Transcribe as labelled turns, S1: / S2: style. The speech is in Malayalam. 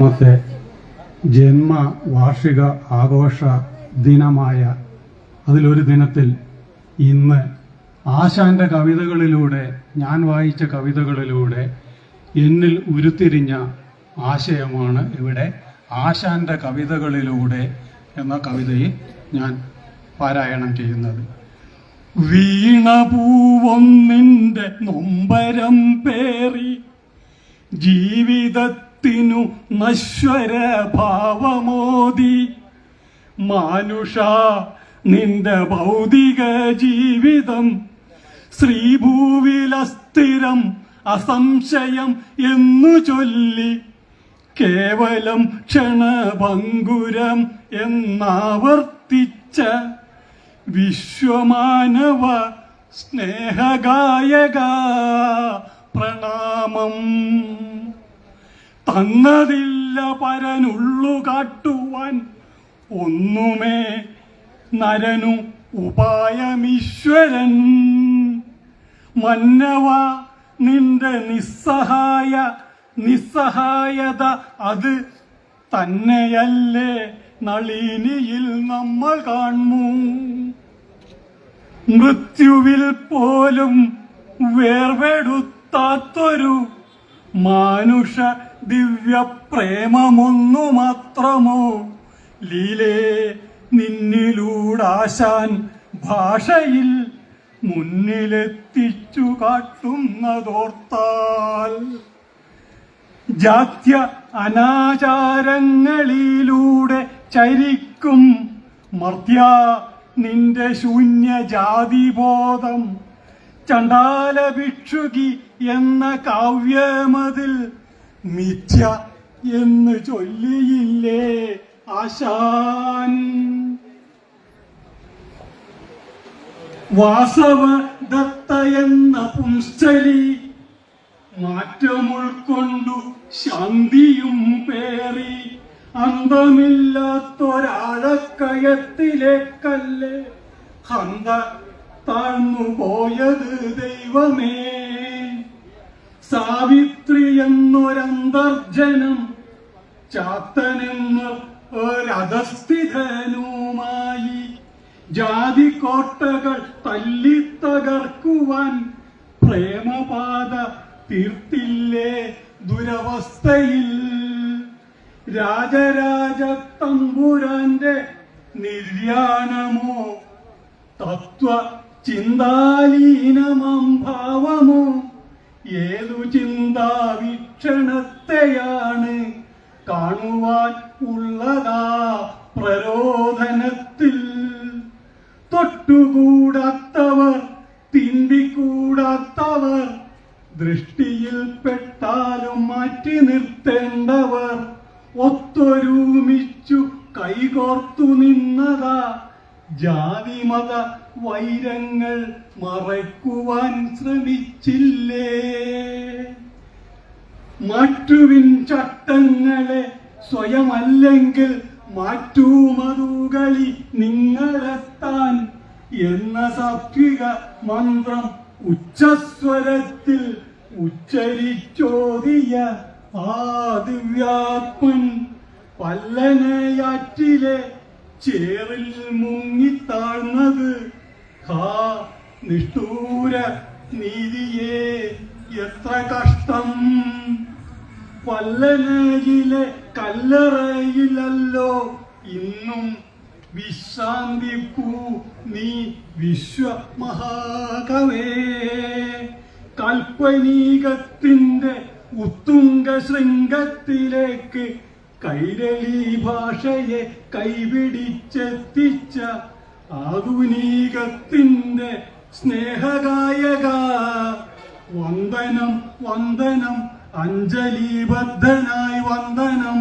S1: ത്തെ ജന്മവാർഷിക ആഘോഷ ദിനമായ അതിലൊരു ദിനത്തിൽ ഇന്ന് ആശാന്റെ കവിതകളിലൂടെ, ഞാൻ വായിച്ച കവിതകളിലൂടെ എന്നിൽ ഉരുത്തിരിഞ്ഞ ആശയമാണ് ഇവിടെ ആശാന്റെ കവിതകളിലൂടെ എന്ന കവിതയിൽ ഞാൻ പാരായണം ചെയ്യുന്നത്. വീണപൂവൊന്നിന്റെ നൊമ്പരം പേറി ജീവിതത്തിനു നശ്വര ഭാവമോദി മാനുഷ നിന്റെ ഭൗതിക ജീവിതം ശ്രീഭൂവിലസ്ഥിരം അസംശയം എന്നു ചൊല്ലി കേവലം ക്ഷണഭംഗുരം എന്നാവർത്തിച്ച വിശ്വമാനവ സ്നേഹഗായക പ്രണാമം. തന്നതില്ല പരനുള്ളു കാട്ടുവാൻ ഒന്നുമേ നരനു ഉപായമീശ്വരൻ. മന്നവ നിന്റെ നിസ്സഹായത അത് തന്നെയല്ലേ നളിനിയിൽ നമ്മൾ കാണൂ. മൃത്യുവിൽ പോലും വേർപെടുത്താത്തൊരു മാനുഷ ദിവ്യപ്രേമമൊന്നു മാത്രമോ ലീലേ നിന്നിലൂടാശാൻ ഭാഷയിൽ മുന്നിലെത്തിച്ചു കാട്ടുന്നതോർത്താൽ ജാത്യ അനാചാരങ്ങളിലൂടെ ചരിക്കും മർത്യ നിന്റെ ശൂന്യ ജാതിബോധം ചണ്ടാല ഭിക്ഷുകി എന്ന കാവ്യമതിൽ മിഥ്യ എന്ന് ചൊല്ലിയില്ലേ ആശാൻ. വാസവദത്ത എന്ന പുംസ്ഥലി മാറ്റമുൾക്കൊണ്ടു ശാന്തിയും പേറി അന്തമില്ലാത്തൊരാഴക്കയത്തിലേക്കല്ലേ ഹന്ത താഴ്ന്നുപോയത് ദൈവമേ. സാവിത്രി എന്നൊരന്തർജനം ചാത്തനെന്ന ഒരധസ്ഥിതനുമായി ജാതിക്കോട്ടകൾ തല്ലിത്തകർക്കുവാൻ പ്രേമപാത തീർത്തില്ലേ ദുരവസ്ഥയിൽ. രാജരാജ തമ്പുരാന്റെ നിർയാണമോ തത്വ ചിന്താലീനമം ഭാവമോ ഏതു ചിന്താവീക്ഷണത്തെയാണ് കാണുവാൻ ഉള്ളതാ പ്രരോധനത്തിൽ. തൊട്ടുകൂടാത്തവർ തിന്തിക്കൂടാത്തവർ ദൃഷ്ടിയിൽ പെട്ടാലും മാറ്റി നിർത്തേണ്ടവർ ഒത്തൊരുമിച്ചു കൈകോർത്തു നിന്നതാ ജാതിമത വൈരങ്ങൾ മറയ്ക്കുവാൻ ശ്രമിച്ചില്ലേ. മാറ്റുവിൻ ചട്ടങ്ങളെ സ്വയമല്ലെങ്കിൽ മാറ്റൂമതുകളി നിങ്ങളെത്താൻ എന്ന സാത്വിക മന്ത്രം ഉച്ചസ്വരത്തിൽ ഉച്ചരിച്ചോദിയ ആ ദിവ്യാത്മൻ പല്ലനയാറ്റിലെ ചേറിൽ മുങ്ങിത്താഴ്ന്നത് ഹാ നിഷ്ഠൂര നീതിയേ എത്ര കഷ്ടം. പല്ലനയിലെ കല്ലറയിലല്ലോ ഇന്നും വിശ്രാന്തിപ്പൂ നീ വിശ്വമഹാകവേ. കാൽപ്പനികത്തിന്റെ ഉത്തുംഗ ശൃംഗത്തിലേക്ക് കൈരളി ഭാഷയെ കൈപിടിച്ചെത്തിച്ച ആധുനികത്തിന്റെ സ്നേഹഗായക വന്ദനം വന്ദനം അഞ്ജലിബദ്ധനായി വന്ദനം.